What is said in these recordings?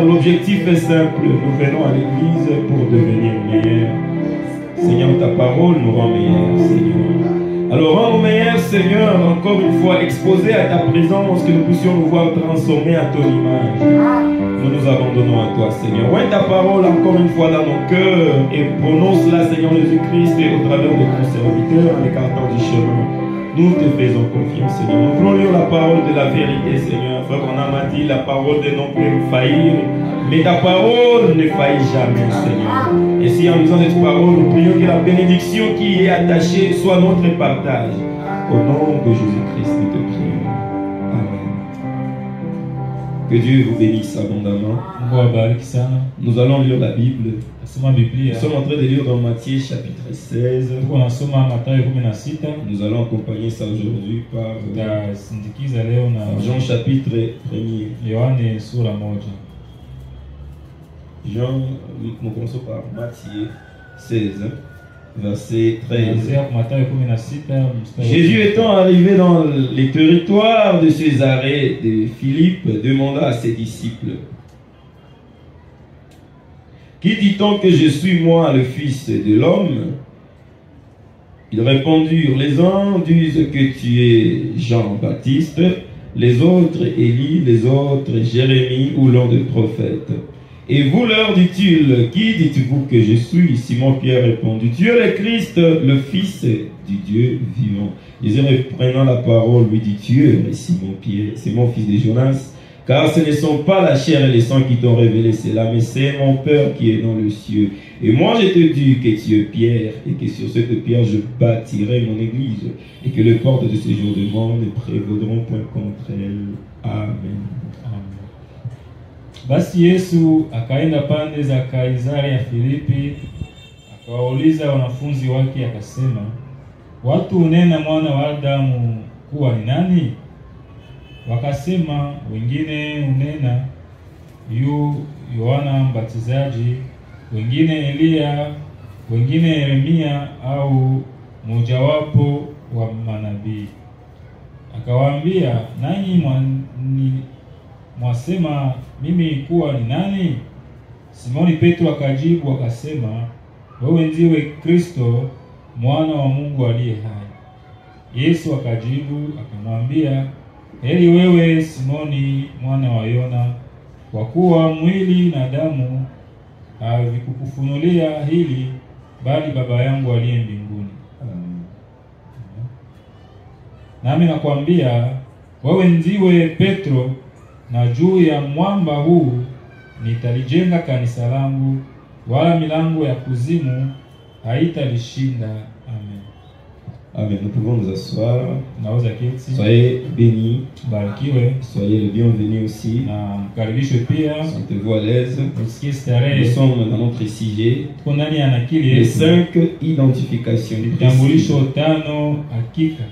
L'objectif est simple, nous venons à l'église pour devenir meilleurs. Seigneur, ta parole nous rend meilleurs, Seigneur. Alors rends-nous meilleurs, Seigneur, encore une fois, exposés à ta présence, que nous puissions nous voir transformés à ton image. Nous nous abandonnons à toi, Seigneur. Ouais, ta parole encore une fois dans nos cœurs et prononce-la, Seigneur Jésus-Christ, et au travers de ton serviteur, en écartant du chemin. Nous te faisons confiance, Seigneur. Nous voulons lire la parole de la vérité, Seigneur. Frère, on a dit la parole de non peut faillir, mais ta parole ne faillit jamais, Seigneur. Et si en lisant cette parole, nous prions que la bénédiction qui est attachée soit notre partage. Au nom de Jésus-Christ, nous te prions. Amen. Que Dieu vous bénisse abondamment. Nous allons lire la Bible. Nous sommes en train de lire dans Matthieu chapitre 16. Nous allons accompagner ça aujourd'hui par Jean chapitre 1er. Jean, nous commençons par Matthieu 16, verset 13. Jésus étant arrivé dans les territoires de Césarée de Philippe, demanda à ses disciples: qui dit-on que je suis, moi, le Fils de l'homme? Ils répondirent: les uns disent que tu es Jean-Baptiste, les autres Élie, les autres Jérémie ou l'un des prophètes. Et vous leur dit-il: qui dites-vous que je suis? Simon-Pierre répondit: tu es le Christ, le Fils du Dieu vivant. Jésus reprenant la parole lui dit: tu es Simon-Pierre, c'est mon fils de Jonas. Car ce ne sont pas la chair et le sang qui t'ont révélé cela, mais c'est mon Père qui est dans le ciel. Et moi je te dis que tu es Pierre, et que sur cette pierre je bâtirai mon église, et que les portes de ce jour de mort ne prévaudront point contre elle. Amen. Basi Yesu akaenda pande za Kaisari ya Filipi, akawauliza wanafunzi wake akasema: watu unena mwana wa Adamu kuwa ni nani? Wakasema, wengine unena yu Yohana Mbatizaji, wengine Elia, wengine Yeremia au mojawapo wa manabii. Akawaambia, nanyi mwasema mimi kuwa ni nani? Simoni Petro akajibu akasema, wewe ndiwe Kristo, mwana wa Mungu aliye hai. Yesu akajibu akamwambia, heri wewe Simoni mwana wa Yona, kwa kuwa mwili na damu havikukufunulia hili, bali Baba yangu aliye mbinguni. Nami nakwambia, wewe ndiwe Petro, na juu ya mwamba huu nitalijenga kanisa langu, wala milango ya kuzimu haitalishinda. Amen. Amen. Nous pouvons nous asseoir. Naweza keti. Soyez bénis. Barikiwe. Soyez les bienvenus aussi. Na mkaribishwe pia. Sentez-vous à l'aise. Usikie Nous starehe. sommes dans notre sujet. Tuko ndani ya nakili Les yetu. 5 identifications Vitambulisho tano hakika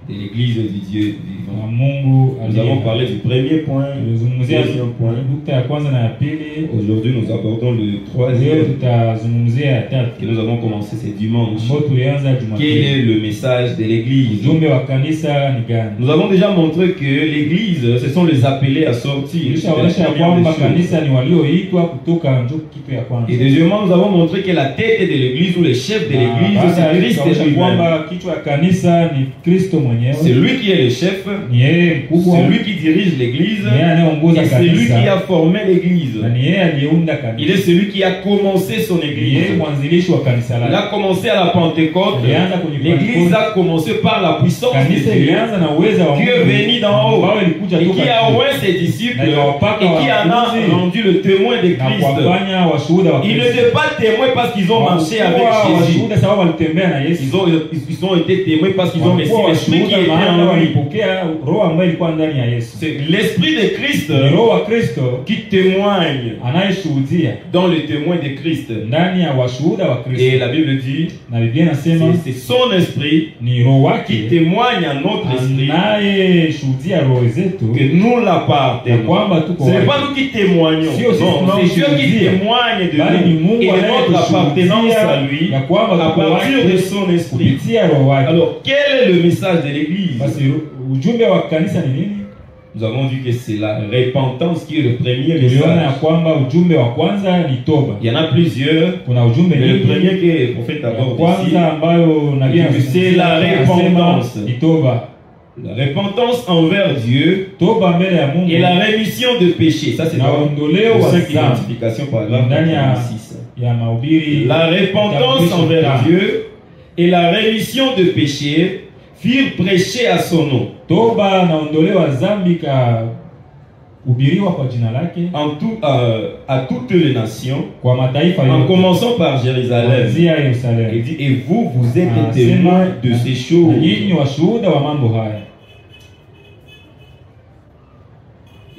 de l'Église du Dieu na vivant. Mungu Nous avons parlé du premier point, tulizungumzia deuxième point. nukta ya kwanza na ya pili. Aujourd'hui, nous abordons le Leo troisième tutazungumzia ya tatu que nous avons commencé ce dimanche. ambayo tulianza Quel Jumapili. est le message de l'Église? Ujumbe wa kanisa ni gani? Nous avons déjà montré que l'Église, ce sont les appelés à sortir. C'est la Tulishaonyesha première kwamba des choses. kanisa ni walioitwa kutoka njo kitu ya kwanza. Et deuxièmement, nous avons montré que la tête de l'Église ou le chef de l'Église, c'est Christ Tukaonyesha lui-même. kwamba kichwa ya kanisa ni Kristo mwenyewe. C'est lui qui est le chef, Ni yeye mkubwa. c'est lui qui dirige l'Église, Ni yeye anayeongoza et c'est lui qui kanisa. a formé l'Église. Na ni yeye aliyeunda Il kanisa. est celui qui a commencé son Ni Église. yeye mwanzilishi wa kanisa Il lake. a commencé à la Pentecôte. Ilianza kwenye L'Église Pentecôte. a commencé par la puissance de Kanisa Dieu ilianza na uweza wa qui est Mungu venu d'en haut ambao ilikuja et toka qui a juu. oint ses disciples Na ikawapaka et qui en a wanafunzi rendu le témoin de na Christ. kuwafanya washuhuda wa Ils Kristo. n'étaient pas témoins parce qu'ils ont marché avec Hawakuwa Jésus. washuhuda sababu walitembea na Yesu. Ils ont été témoins parce qu'ils ont reçu Walikuwa l'Esprit qui washuhuda était maana en lui. walipokea roho ambayo ilikuwa ndani ya Yesu. C'est l'Esprit de Christ Ni roho wa Kristo qui témoigne anayeshuhudia dans le témoin de Christ. ndani ya washuhuda wa Et Kristo. la Bible dit, Na Biblia inasema c'est son esprit ni roho qui wake témoigne à notre esprit anayeshuhudia roho zetu que nous ya l'appartenons. kwamba tuko Ce n'est wake. pas nous qui témoignons, Sio sisi non, c'est Dieu qui tunaoshuhudia, témoigne de bali ni nous Mungu et de notre appartenance à anayetushuhudia lui ya kwamba à tuko partir de wake son esprit. kupitia roho wake. Alors, quel est le message de l'Église? Basi ujumbe wa kanisa ni nini? Nous avons dit que c'est la repentance qui est le premier Tuliona ya message. kwamba ujumbe wa kwanza ni toba. Il y en a plusieurs, Kuna ujumbe mais le nyingi. premier que le prophète Ya aborde ici, kwanza ambayo nabii c'est la repentance. ni toba. la repentance envers Dieu Toba mbele ya Mungu et la rémission de péché. Ça, c'est na dans ondoleo les wa 5 dhambi. identifications, paragraphe Ndani ya 86. ya mahubiri La repentance envers Dieu et la rémission de péché firent prêcher à son nom toba na ondoleo wa dhambi ka hubiriwa kwa jina lake à toutes les nations, kwa mataifa en yote commençant par Jérusalem. kuanzia Il Yerusalemu. dit, et vous êtes Ah, témoins sema, de ces na choses. nyinyi washuhuda wa mambo haya.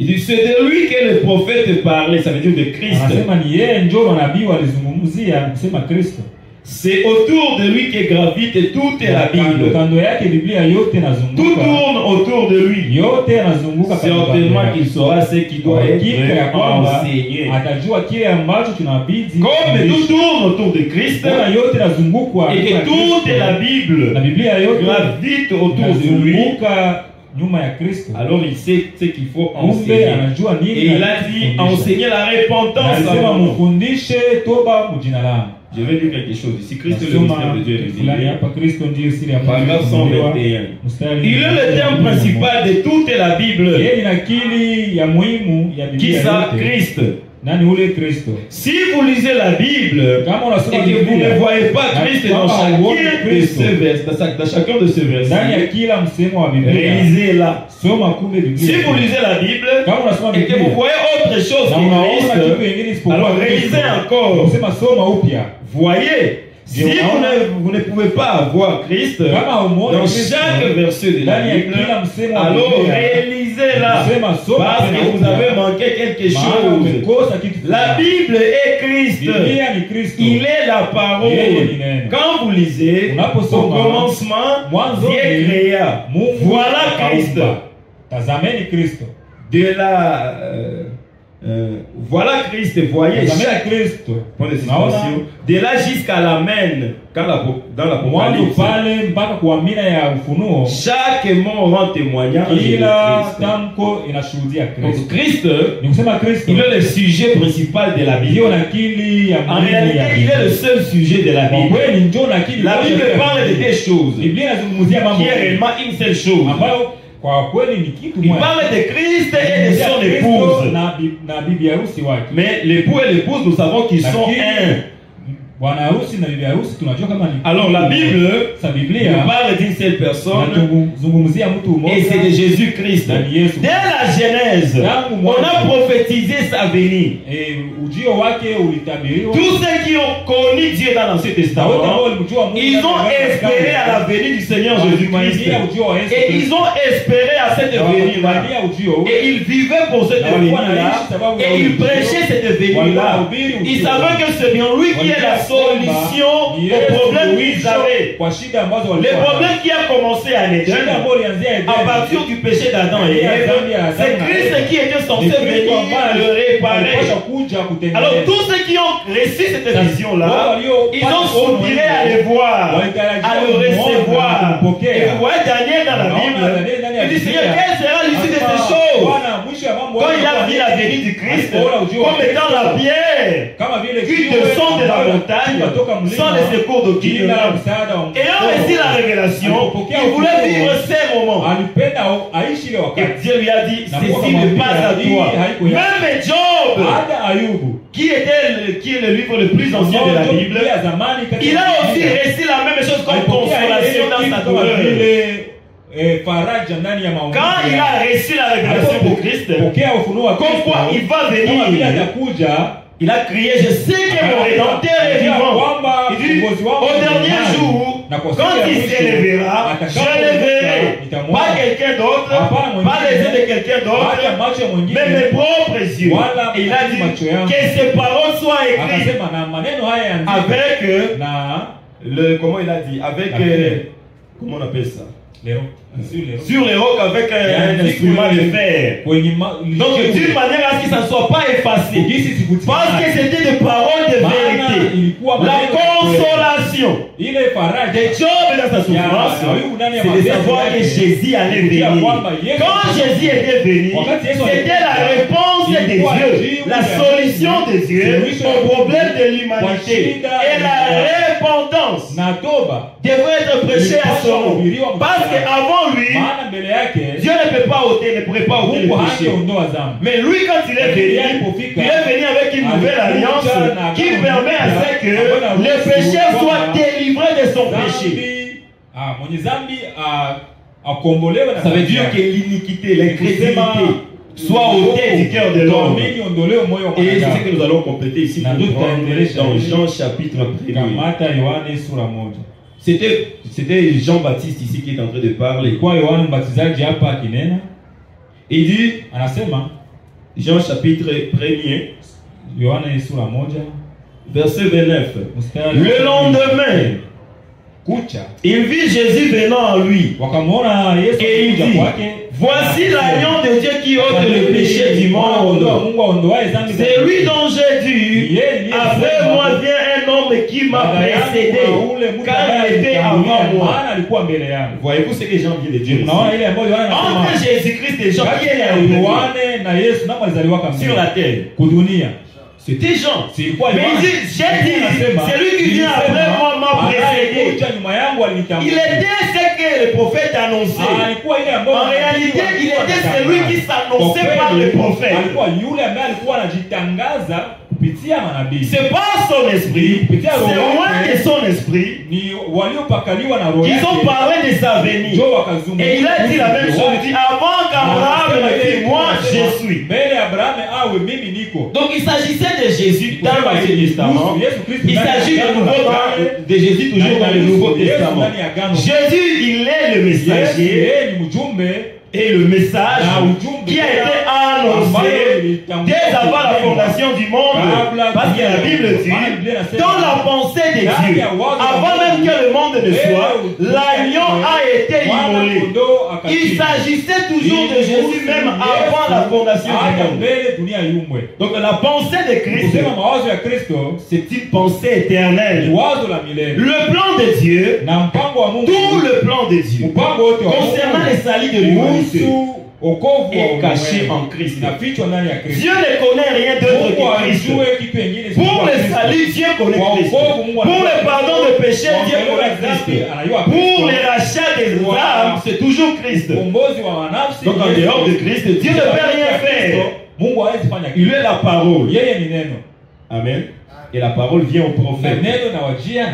Il dit, c'est de lui que le prophète parlait, ça veut dire de Christ. Anasema ni yeye ndio manabii walizungumzia kusema Kristo. C'est autour de lui que gravite toute la Bible. Kando yake Biblia yote Tout inazunguka. tourne autour de lui. Yote yanazunguka Certainement qu'il saura ce qui doit hakika ya être kwamba enseigné. atajua kile ambacho kinabidi Comme tout tourne autour de Christ Tena yote inazungukwa et que na toute Kristo. la Bible na Biblia yote gravite autour de lui, inazunguka nyuma ya Kristo. alors il sait ce qu'il faut Kumbe enseigner. anajua nini Et il a dit, enseigner la repentance à Anasema mon nom. mfundishe toba mjina langu. Je vais dire quelque chose ici. Christ est le Nasoma mystère de Dieu fulani révélé. hapa, Kristo ndiyo siri ya Mungu Paragraphe iliyofunuliwa. 121. Mstari Il est le terme principal de toute la Bible. Yeye ni nakili ya muhimu ya Qui Biblia ça? yote. Christ. Nani ule Kristo? Si vous lisez la Bible Kama et unasoma que vous Biblia, ne voyez pas Christ dans chacun de ce ndani ya versets, kila msemo wa Biblia réalisez-la. soma kumbe Biblia. Si vous lisez la Bible Kama unasoma et que Biblia vous voyez autre chose na unaona kitu que Christ, kingine isipokuwa alors Kristo, réalisez encore. unasema soma upya. Voyez, si vous ne pouvez pas avoir Christ Kama umuone dans Kristo chaque verset de la ndani ya Bible, kila msemo wa alors Biblia, réalisez-la. unasema soma Parce tena que vous upya. avez manqué quelque Maana chose. umekosa kitu La fulani. Bible est Christ. Biblia ni Kristo. Il est la parole. Yeye ni neno. Quand vous lisez, au Unaposoma, commencement, mwanzo Dieu ni créa. Mungu Voilà Christ. akaumba. Tazameni Kristo. Voilà Christ. Voyez Tazameni chaque Kristo. point de Unaona? suspension. De là jusqu'à l'amen. Dans Mwanzo l'Apocalypse. pale mpaka kuamina ya Ufunuo, Chaque mot rend témoignage de kila Christ. tamko inashuhudia Donc Kristo. Christ, Ni kusema Kristo il est le sujet principal de la Bible. ndio nakili ya En muhimu réalité, ya il est le Biblia. seul sujet de la Kwa Bible. kweli ndio nakili. La moja Bible ya parle de Biblia. deux choses. Biblia inazungumzia mambo Qui est réellement une seule chose. ambayo kwa kweli ni kitu Il moja. parle de Christ et de son Kristo épouse. na bibi harusi wake. Mais l'époux et l'épouse, nous savons qu'ils sont Lakini, un. bwana harusi na bibi harusi tunajua kama ni. Alors la Bible Biblia parle d'une seule personne et c'est de Jésus-Christ. Dès la Genèse, on a prophétisé sa venue. Tous ceux qui ont connu Dieu dans l'Ancien Testament, ils ont espéré à la venue du Seigneur Jésus-Christ. Et ils ont espéré à cette venue-là. Et ils vivaient pour cette venue-là. Et ils prêchaient cette venue-là. Ils savaient que c'est bien lui qui est la solution aux problèmes qu'ils avaient. Le problème qui a commencé à Éden, à partir du péché d'Adam et Ève, c'est Christ qui était censé venir le réparer. Alors tous ceux qui ont reçu cette vision-là, ils ont soupiré à le voir, à le recevoir. Et vous voyez Daniel dans la Bible, il dit Seigneur, quelle sera l'issue de ces choses? Quand il a vu la venue du Christ comme étant la pierre qui descend de la montagne sans le secours d'aucun homme. Et en reçu la révélation, il voulait vivre ces moments. Et Dieu lui a dit, ceci n'est pas à toi. Même Job, qui est le livre le plus ancien de la Bible, il a aussi reçu la même chose comme consolation dans sa douleur. Quand il a reçu la révélation de Christ, comme quoi il va venir, il a crié, je sais que mon Rédempteur est vivant. Il dit, au dernier jour, quand il s'élèvera, je le verrai. Pas quelqu'un d'autre, pas les yeux de quelqu'un d'autre, mais mes propres yeux. Et il a dit, que ces paroles soient écrites avec comment il a dit, avec, comment on appelle ça? Sur les rocs avec un instrument de fer. Donc d'une manière à ce que ça ne soit pas effacé. Parce que c'était des paroles de vérité. La consolation de Job dans sa souffrance, c'est de savoir que Jésus allait venir. Quand Jésus était venu, c'était la réponse de Dieu, la solution de Dieu au problème de l'humanité. Et la repentance devrait être prêchée à son nom. Parce qu'avant lui, Dieu ne pourrait pas ôter le péché. Mais lui, quand il est venu avec une nouvelle alliance qui permet à ce que le pécheur soit délivré de son péché. Ça veut dire que l'iniquité, l'incrédulité soit ôtée du cœur de l'homme. Et c'est ce que nous allons compléter ici dans Jean chapitre 1. C'était Jean-Baptiste ici qui est en train de parler. Il dit, Jean chapitre 1, verset 29. Le lendemain, il vit Jésus venant à lui. Et il dit, voici l'agneau de Dieu qui ôte le péché du monde. C'est lui dont j'ai dit, après moi vient un homme qui m'a précédé, car il était avant moi. Voyez-vous ce que Jean vient de dire ici? Entre Jésus-Christ et Jean, qui est sur la terre? C'était Jean. Mais il dit, j'ai dit, c'est lui qui vient après moi m'a précédé. Il était ce que le prophète annonçait. En réalité, il était celui qui s'annonçait par le prophète. C'est pas son esprit, c'est loin de son esprit qu'ils ont parlé de sa venue. Et il a dit la même chose, il dit, avant qu'Abraham ne dise moi je suis. Donc il s'agissait de Jésus dans l'Ancien Testament. Il s'agit de Jésus toujours dans le Nouveau Testament. Jésus, il est le messager et le message qui a été annoncé dès avant la fondation du monde. Parce que la Bible dit, dans la pensée de Dieu, avant même que le monde ne soit, l'agneau a été immolé. Il s'agissait toujours de Jésus même avant la fondation du monde. Donc la pensée de Christ, c'est une pensée éternelle. Le plan de Dieu, tout le plan de Dieu concernant les salis de l'humanité est caché en Christ. Dieu ne connaît rien d'autre que Christ. Pour le salut, Dieu connaît Christ. Pour le pardon de péché, Dieu connaît Christ. Pour le rachat des âmes, c'est toujours Christ. Donc en dehors de Christ, Dieu ne peut rien faire. Il est la parole. Amen. Et la parole vient au prophète.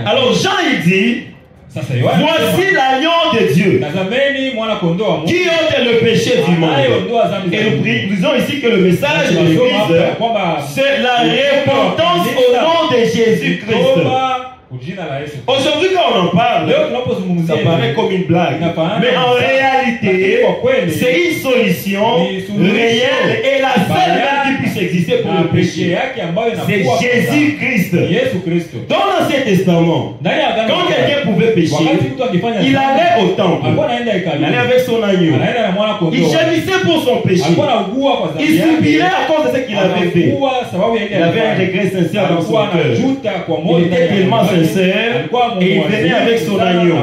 Alors Jean il dit, voici l'agneau de Dieu qui ôte le péché du monde. Et nous disons ici que le message de l'Église, c'est la repentance au nom de Jésus-Christ. Aujourd'hui, quand on en parle, ça paraît comme une blague. Mais en réalité, c'est une solution réelle et la seule qui puisse exister pour le péché. C'est Jésus-Christ. Dans l'Ancien Testament, quand quelqu'un pouvait pécher, il allait au temple. Il allait avec son agneau. Il gémissait pour son péché. Il soupirait à cause de ce qu'il avait fait. Il avait un regret sincère dans son cœur. Il était tellement sincère et il venait avec son agneau.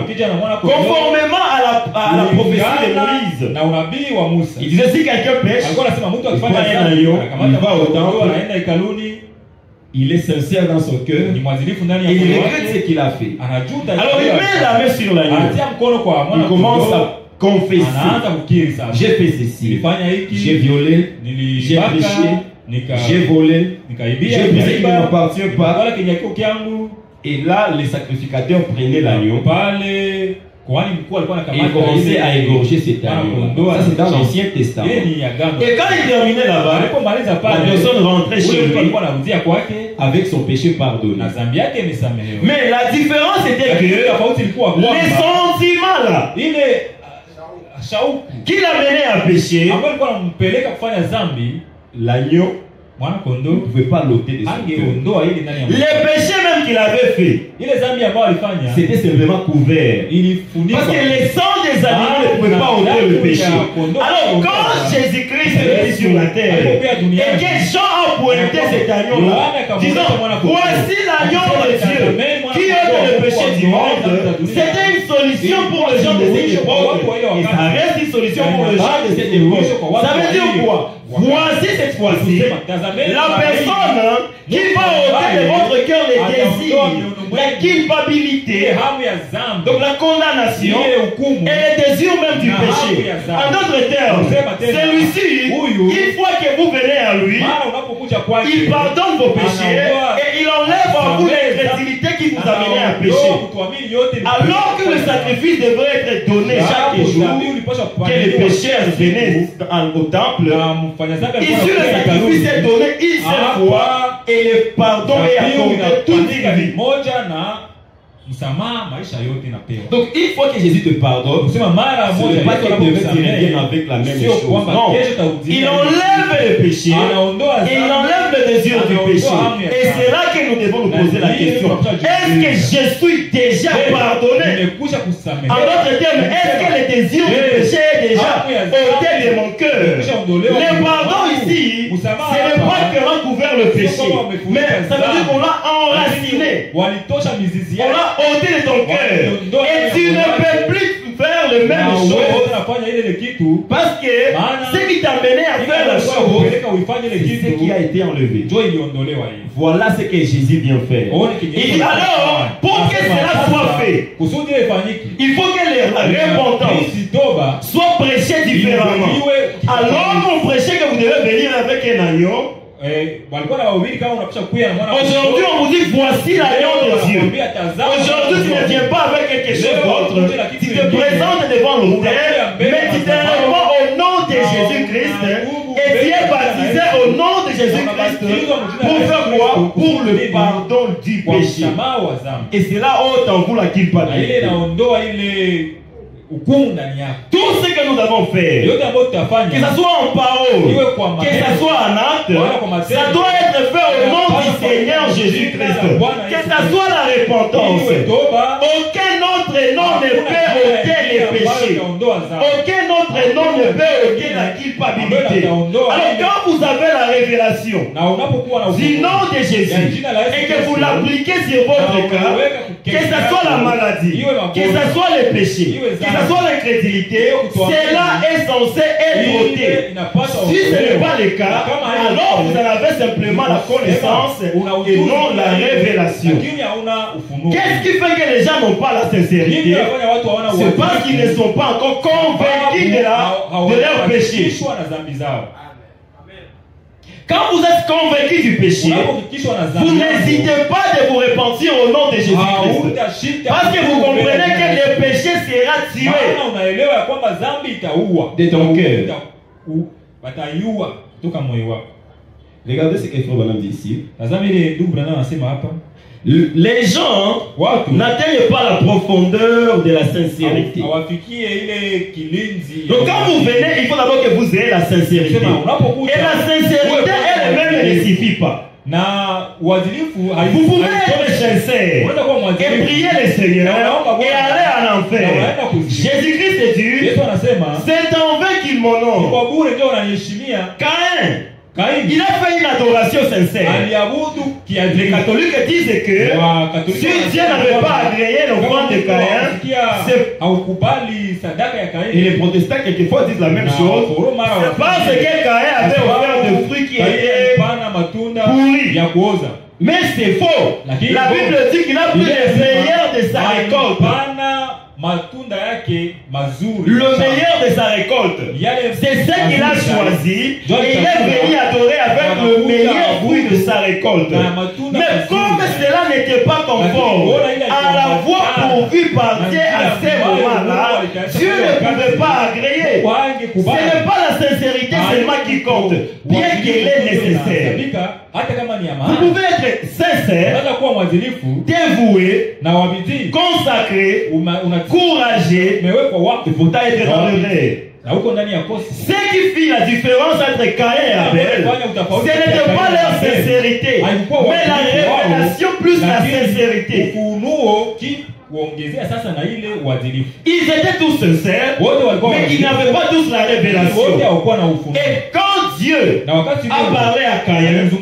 Conformément à la prophétie de Moïse, il disait si quelqu'un pêche, il prend un agneau, il va au temple, il est sincère dans son cœur et il regrette ce qu'il a fait. Alors il met la main sur l'agneau, il commence à confesser. J'ai fait ceci, j'ai violé, j'ai péché, j'ai volé, j'ai brisé qui ne m'appartient pas. Et là, les sacrificateurs prenaient l'agneau et ils commençaient à égorger cet agneau. Ça, c'est dans l'Ancien Testament. Et quand il terminait là-bas, la personne rentrait chez lui avec son péché pardonné. Mais la différence était que les sentiments là qui l'amenaient à pécher, l'agneau ne pouvait pas l'ôter de son cœur. Les péchés même qu'il avait fait, c'était simplement couvert. Parce que les sangs des animaux ne pouvaient pas ôter le péché. Alors quand Jésus-Christ est sur la terre et que Jean a pointé cet agneau-là, disant voici l'agneau de Dieu qui ôte le péché du monde, c'était une solution pour les gens de cette époque et ça reste une solution pour les gens de cette époque. Ça veut dire quoi? Voici cette fois-ci la personne qui va ôter de votre cœur les désirs, la culpabilité, donc la condamnation et les désirs même du péché. En d'autres termes, celui-ci, une fois que vous venez à lui, il pardonne vos péchés et il enlève à vous l'incrédulité qui vous amenait à pécher. Alors que le sacrifice devrait être donné chaque jour, que les pécheurs venaient au temple, ici le sacrifice est donné une seule fois et le pardon est accordé toute une vie. Donc une fois que Jésus te pardonne, ce n'est pas qu'il devait te revenir avec la même chose. Non, il enlève le péché et il enlève le désir du péché. Et c'est là que nous devons nous poser la question. Est-ce que je suis déjà pardonné? En d'autres termes, est-ce que le désir du péché est déjà ôté de mon cœur? Le pardon ici, ce n'est pas que l'on a couvert le péché, mais ça veut dire qu'on l'a enraciné. On l'a ôté de ton cœur. Et tu ne peux plus faire le même chose. Parce que ce qui t'a mené à faire la chose, c'est ce qui a été enlevé. Voilà ce que Jésus vient faire. Et alors, pour que cela soit fait, il faut que la repentance soit prêchée différemment. Alors qu'on prêchait que vous devez venir avec un agneau, aujourd'hui on vous dit voici l'agneau de Dieu. Aujourd'hui tu ne viens pas avec quelque chose d'autre. Tu te présentes devant l'autel, mais tu te réponds au nom de Jésus-Christ et tu es baptisé au nom de Jésus-Christ. Pour faire quoi? Pour le pardon du péché. Et c'est là ôte en vous la culpabilité. Tout ce que nous avons fait, que ce soit en parole, que ce soit en acte, ça doit être fait au nom du Seigneur Jésus-Christ. Que ce soit la repentance. Aucun autre nom ne peut ôter les péchés. Aucun autre nom ne peut ôter la culpabilité. Alors quand vous avez la révélation du nom de Jésus et que vous l'appliquez sur votre cas, que ce soit la maladie, que ce soit les péchés, que ce soit l'incrédulité, cela est censé être ôté. Si ce n'est pas le cas, alors vous en avez simplement la connaissance et non la révélation. Qu'est-ce qui fait que les gens n'ont pas la sincérité? C'est parce qu'ils ne sont pas encore convaincus de leur péché. Quand vous êtes convaincu du péché, vous n'hésitez pas de vous repentir au nom de Jésus-Christ. Parce que vous comprenez que le péché sera tué de ton cœur. Regardez ce que Frère Branham dit ici. Les gens n'atteignent pas la profondeur de la sincérité. Donc quand vous venez, il faut d'abord que vous ayez la sincérité. Et la sincérité elle-même ne suffit pas. Vous pouvez être sincère et prier le Seigneur et aller en enfer. Jésus-Christ dit, c'est en vain qu'ils m'honorent. Il a fait une adoration sincère. Les catholiques disent que si Dieu n'avait pas agréé l'offrande de Caïn, et les protestants quelquefois disent la même chose, c'est parce que Caïn avait offert des fruits qui étaient pourris. Mais c'est faux. La Bible dit qu'il a pris le meilleur de sa récolte. Le meilleur de sa récolte. C'est ce qu'il a choisi. Et il est venu adorer avec le meilleur fruit de sa récolte. Mais comme cela n'était pas conforme à la voie pourvue par Dieu à ce moment-là, Dieu ne pouvait pas agréer. Ce n'est pas la sincérité seulement qui compte, bien qu'elle est nécessaire. Vous pouvez être sincère, dévoué, consacré, courageux, il faut être dans le vrai. Ce qui fit la différence entre Caïn et Abel, ce n'était pas leur sincérité, mais la révélation plus la sincérité. Ils étaient tous sincères, mais ils n'avaient pas tous la révélation. Et quand Dieu a parlé à Caïn, il ne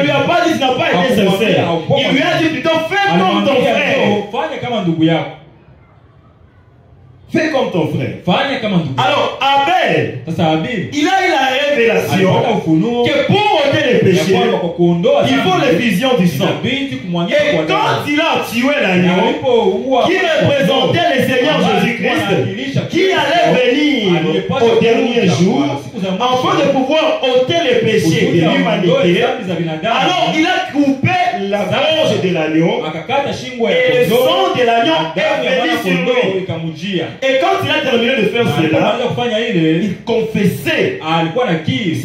lui a pas dit qu'il n'a pas été sincère. Il lui a dit plutôt fais comme ton frère. Fais comme ton frère. Alors Abel, il a eu la révélation que pour ôter les péchés, il faut l'effusion du sang. Et quand il a tué l'agneau qui représentait le Seigneur Jésus-Christ, qui allait venir au dernier jour, afin de pouvoir ôter les péchés de l'humanité, alors il a coupé la gorge de l'agneau et le sang de l'agneau est venu sur lui. Et quand il a terminé de faire cela, il confessait,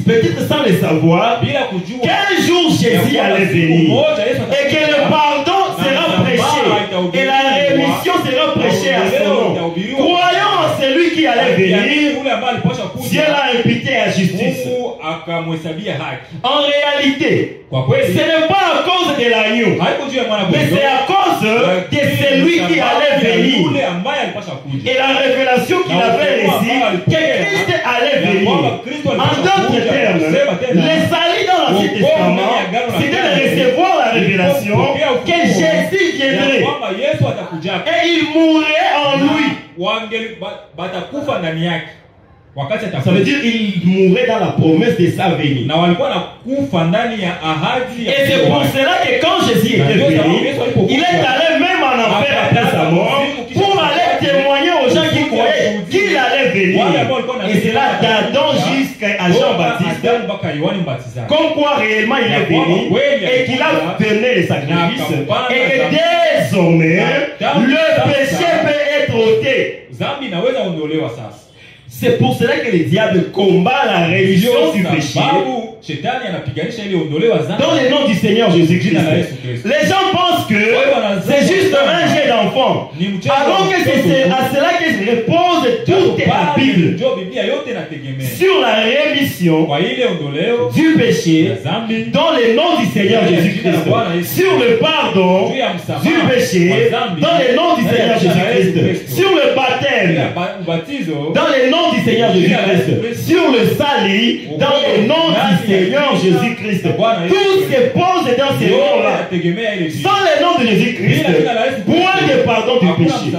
peut-être sans le savoir, qu'un jour Jésus allait venir et que le pardon sera prêché et la rémission sera prêchée à son nom. Croyons en celui qui allait venir, Dieu l'a imputé à justice. En réalité, ce n'est pas à cause de l'agneau, mais c'est à cause de celui qui allait venir. Et la révélation qu'il avait reçue, que Christ allait venir. En d'autres termes, le salut dans l'Ancien Testament, c'était de recevoir la révélation que Jésus viendrait. Et il mourrait en lui. Ça veut dire qu'il mourrait dans la promesse de sa venue. Et c'est pour cela que quand Jésus était venu, il est allé même en enfer après sa mort pour aller témoigner aux gens qui croyaient qu'il allait venir. Et c'est là d'Adam jusqu'à Jean-Baptiste, comme quoi réellement il est venu et qu'il a donné les sacrifices et que désormais le péché peut être ôté. C'est pour cela que le diable combat la rémission du péché dans le nom du Seigneur Jésus-Christ. Les gens pensent que c'est juste un jet d'enfant, alors que c'est à cela que repose toute la Bible, sur la rémission du péché dans le nom du Seigneur Jésus-Christ, sur le pardon du péché dans le nom du Seigneur Jésus-Christ, sur le baptême dans le nom du Seigneur Jésus-Christ, sur le salut dans le nom du Seigneur Jésus-Christ. Tout se pose dans ces noms-là. Sans le nom de Jésus-Christ, point de pardon du péché.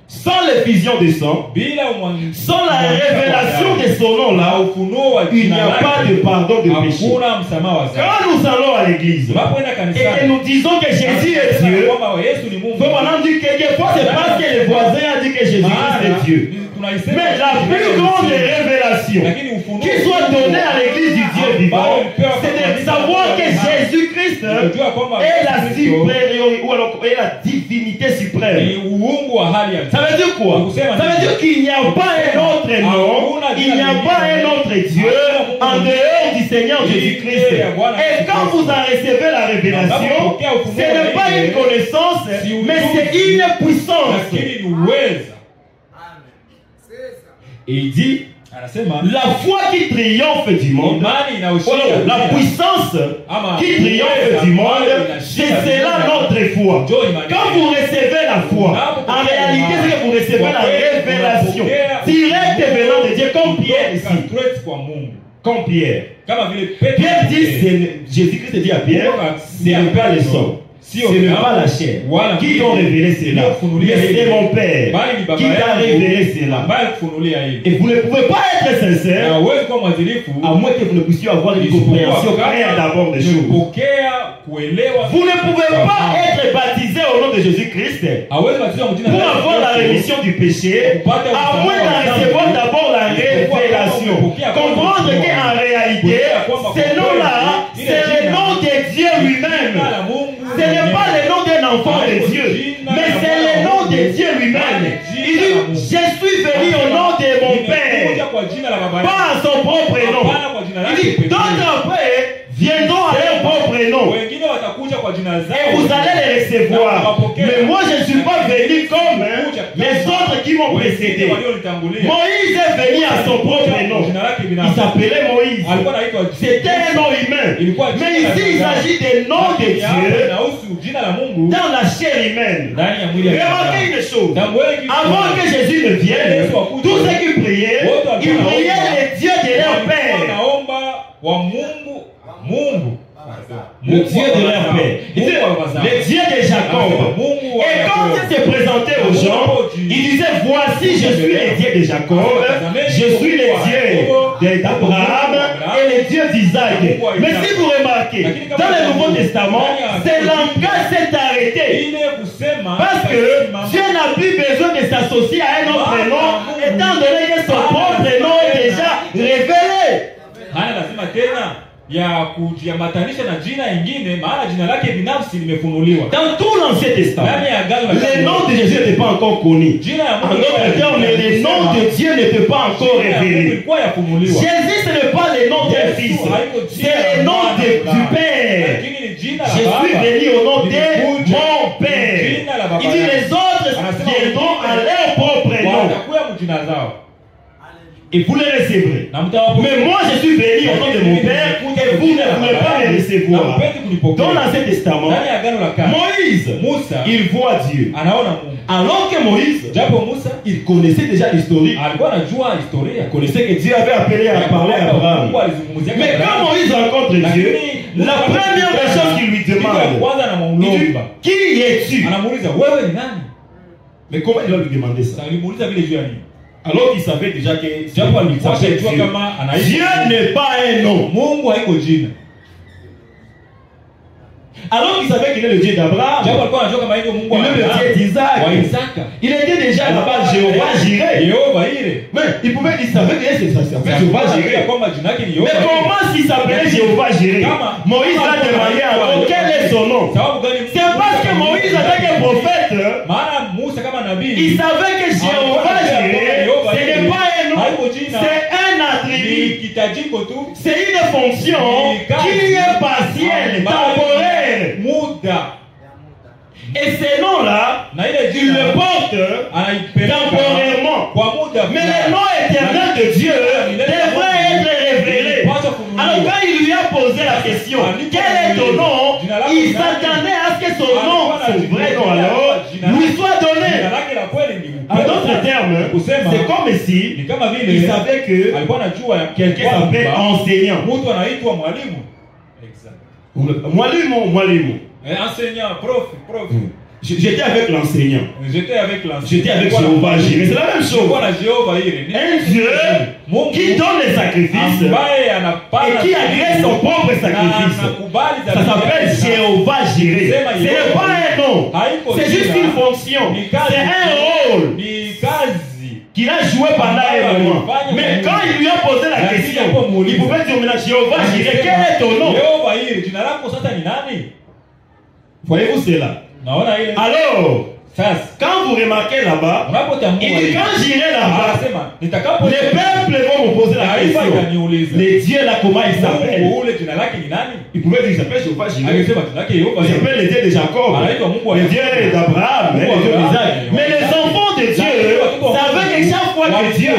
Sans l'effusion du sang, sans la révélation de son nom-là, il n'y a pas de pardon de péché. Quand nous allons à l'église et que nous disons que Jésus est Dieu, il faut maintenant dire que quelquefois c'est parce que le voisin a dit que Jésus est Dieu. Mais la plus grande révélation qui soit donnée à l'église du Dieu vivant, c'est de savoir que Jésus-Christ est la supériorité, ou alors est la divinité suprême. Ça veut dire quoi? Ça veut dire qu'il n'y a pas un autre nom, il n'y a pas un autre Dieu en dehors du Seigneur Jésus-Christ. Et quand vous en recevez la révélation, ce n'est pas une connaissance, mais c'est une puissance. Et il dit, la foi qui triomphe du monde, la puissance qui triomphe du monde, c'est cela notre foi. Quand vous recevez la foi, en réalité, c'est que vous recevez la révélation directe venant de Dieu, comme Pierre ici. Comme Pierre. Pierre dit, Jésus-Christ dit à Pierre, ce n'est pas le sang. Ce n'est pas la chair qui t'ont révélé cela, mais c'est mon Père qui t'a révélé cela. Et vous ne pouvez pas être sincère à moins que vous ne puissiez avoir une compréhension claire d'abord des choses. Vous ne pouvez pas être baptisé au nom de Jésus-Christ pour avoir la rémission du péché, à moins d'en recevoir d'abord la révélation. Comprendre qu'en réalité, ce nom-là, c'est le nom de Dieu lui-même. Ce n'est pas le nom d'un enfant de Dieu, mais c'est le nom de Dieu lui-même. Il dit, je suis venu au nom de mon Père, pas à son propre nom. Il dit, d'autres après viendront à leur propre nom. Et vous allez les recevoir. Mais moi, je ne suis pas venu comme les autres qui m'ont précédé. Moïse est venu à son propre nom. Il s'appelait Moïse. C'était un nom humain. Mais ici, il s'agit des noms de Dieu dans la chair humaine. Remarquez une chose. Avant que Jésus ne vienne, tous ceux qui priaient, ils priaient le Dieu de leur Père. Le Dieu de leur Père. Le Dieu de Jacob. Et quand il s'est présenté aux gens, il disait, voici, je suis le Dieu de Jacob, je suis le Dieu d'Abraham et le Dieu d'Isaac. Mais si vous remarquez, dans le Nouveau Testament, ce langage s'est arrêté. Parce que Dieu n'a plus besoin de s'associer à un autre nom, étant donné que son propre nom est déjà révélé. Dans tout l'Ancien Testament, le nom de Jésus n'était pas encore connu. En d'autres termes, le nom de Dieu n'était pas encore révélé. Jésus, ce n'est pas le nom d'un fils, c'est le nom du Père. Je suis venu au nom de mon Père. Il dit, les autres viendront à leur propre nom. Et vous les recevrez. Mais moi, je suis venu au nom de mon Père et vous ne pouvez pas les recevoir. Dans l'Ancien Testament, Moïse, il voit Dieu. Alors que Moïse, il connaissait déjà l'historique. Il connaissait que Dieu avait appelé à parler à Abraham. Mais quand Moïse rencontre Dieu, la première des choses qu'il lui demande, il dit, qui es-tu? Mais comment il va lui demander ça? Alors qu'il savait déjà que Dieu n'est pas un nom. Alors qu'il savait qu'il est le Dieu d'Abraham, il est le Dieu d'Isaac. Il était déjà là-bas Jéhovah Jireh. Mais il savait qu'il s'appelait Jéhovah Jireh. Mais comment s'il s'appelait Jéhovah Jireh? Moïse a demandé encore quel est son nom. C'est parce que Moïse, avec un prophète, il savait que Jéhovah Jireh, ce n'est pas un nom, c'est un attribut, c'est une fonction qui est partielle, temporaire. Et ces noms-là, il le porte temporairement. Mais le nom éternel de Dieu devrait être révélé. Alors quand il lui a posé la question, quel est ton nom? Il s'attendait à ce que son nom, son vrai nom alors, lui soit donné. En d'autres termes, c'est comme si il savait que quelqu'un s'appelle enseignant. Mwalimu. Enseignant, prof. J'étais avec l'enseignant. J'étais avec Jéhovah Jireh. C'est la même chose. Un Dieu qui donne les sacrifices et qui agresse son propre sacrifice. Ça s'appelle Jéhovah Jireh. Ce n'est pas un nom. C'est juste une fonction. C'est un rôle. qu'il a joué pendant un moment. Mais quand il lui a posé la question, il pouvait dire maintenant Jéhovah Jireh, quel est ton nom? Voyez-vous cela? Alors, quand vous remarquez là-bas, il dit quand j'irai là-bas, les peuples vont me poser la question. Les dieux là, comment ils s'appellent? Ils pouvaient dire, il s'appelle Jéhovah Jireh. Il s'appelle les dieux de Jacob, les dieux d'Abraham, les dieux d'Isaac. Mais les enfants de Dieu savaient que chaque fois que Dieu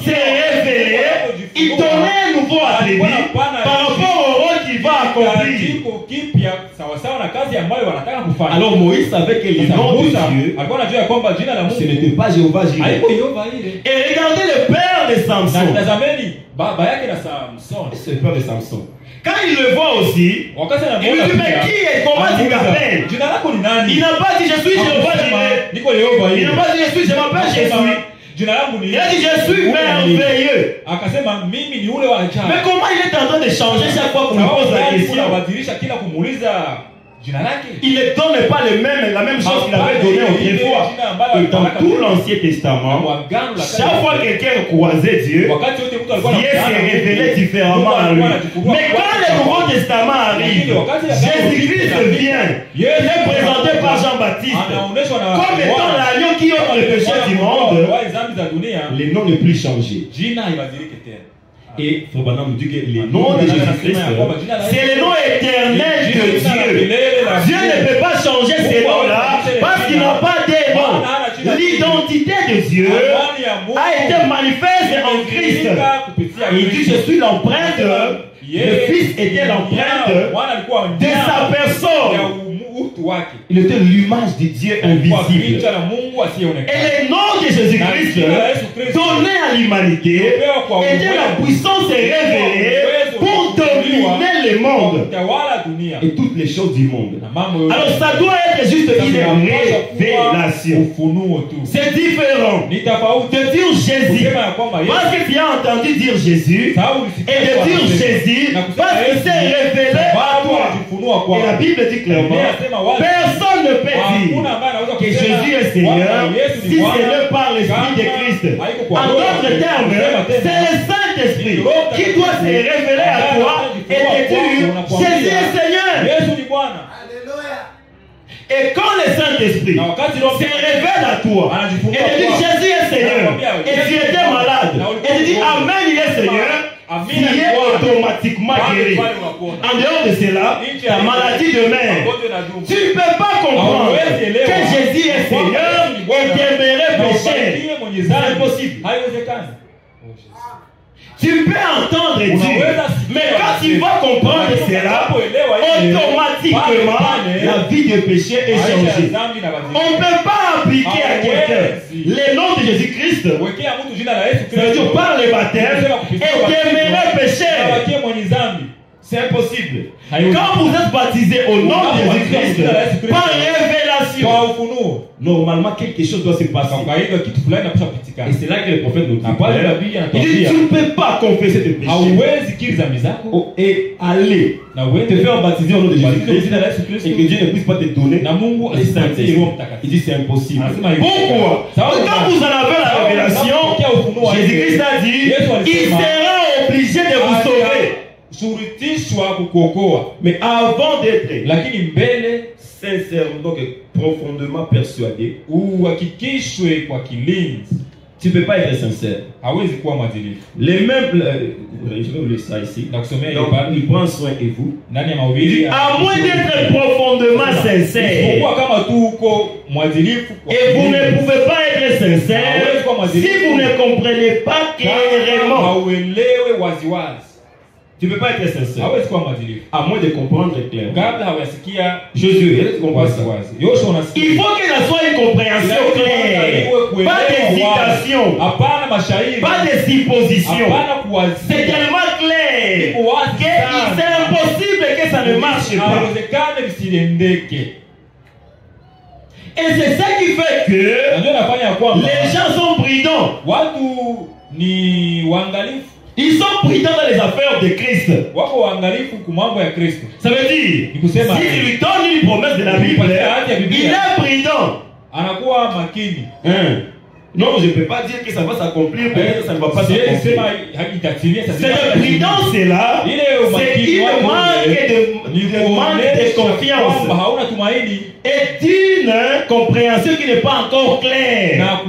s'est révélé, il donnait un nouveau attribut par rapport au rôle qu'il va accomplir. Alors Moïse savait que le nom de Dieu, ce n'était pas Jéhovah Jireh. Et regardez le père de Samson. C'est le père de Samson. Quand il le voit aussi, il lui dit mais qui est, comment tu t'appelles? Il n'a pas dit je suis Jéhovah Jireh. Il n'a pas dit je m'appelle Jésus. Il a dit je suis merveilleux. Mais comment il est en train de changer chaque fois qu'on lui pose la question? Il ne donne pas la même chose qu'il avait donné autrefois. Et dans tout l'Ancien Testament, chaque fois que quelqu'un croisait Dieu, Dieu se révélait différemment à lui. Mais quand le Nouveau Testament arrive, Jésus-Christ vient. Il est présenté par Jean-Baptiste comme étant l'agneau qui ôte le péché du monde. Les noms ne plus changés. Et Frère Branham nous dit que le nom de Jésus-Christ, c'est le nom éternel de Dieu. Dieu ne peut pas changer ces noms-là parce qu'il n'a pas des noms. L'identité de Dieu a été manifeste en Christ. Et il dit, je suis l'empreinte, le Fils était l'empreinte de sa personne. Il était l'image de Dieu invisible. Et le nom de Jésus-Christ donné à l'humanité était la puissance révélée pour dominer le monde et toutes les choses du monde. Alors ça doit être juste une révélation. C'est différent de dire Jésus parce que tu as entendu dire Jésus et de dire Jésus parce qu'il s'est révélé à toi. Et la Bible dit clairement, personne ne peut dire que Jésus est Seigneur si ce n'est par l'Esprit de Christ. En d'autres termes, c'est le Saint-Esprit qui doit se révéler à toi et te dire Jésus est Seigneur. Et quand le Saint-Esprit se révèle à toi et te dit Jésus est Seigneur et tu étais malade et tu dis Amen, il est Seigneur, tu es automatiquement guéri. En dehors de cela, ta maladie demeure. Tu ne peux pas comprendre que Jésus est Seigneur et demeurer péché. C'est impossible. Tu peux entendre Dieu, mais quand tu vas comprendre cela, automatiquement, la vie de péché est changée. On ne peut pas appliquer à quelqu'un le nom de Jésus-Christ, c'est-à-dire par le baptême, et demeurer péché. C'est impossible. Quand vous êtes baptisé au nom de Jésus-Christ, par révélation, normalement quelque chose doit se passer. Et c'est là que le prophète nous dit, il dit, tu ne peux pas confesser tes péchés et aller te faire baptiser au nom de Jésus-Christ et que Dieu ne puisse pas te donner le Saint-Esprit. Il dit c'est impossible. Pourquoi? Quand vous en avez la révélation, Jésus-Christ a dit, il sera obligé de vous sauver. Mais avant d'être sincèrement, donc profondément persuadé, tu ne peux pas être sincère. Les mêmes, je vais vous laisser ça ici. Donc, il prend soin de vous. Il dit, à moins d'être profondément sincère, et vous ne pouvez pas être sincère si vous ne comprenez pas clairement. Tu ne peux pas être sincère. À moins de comprendre clairement. Jésus, il faut qu'il soit une compréhension claire. Pas d'hésitation. Pas de supposition. C'est tellement clair que c'est impossible que ça ne marche pas. Et c'est ça qui fait que les gens sont prudents. Ils sont prudents dans les affaires de Christ. Ça veut dire, si tu lui donnes une promesse de la Bible, il est prudent. Non, je ne peux pas dire que ça va s'accomplir, peut-être que ça ne va pas s'accomplir. Cette prudence-là, c'est une manque de confiance et une compréhension qui n'est pas encore claire.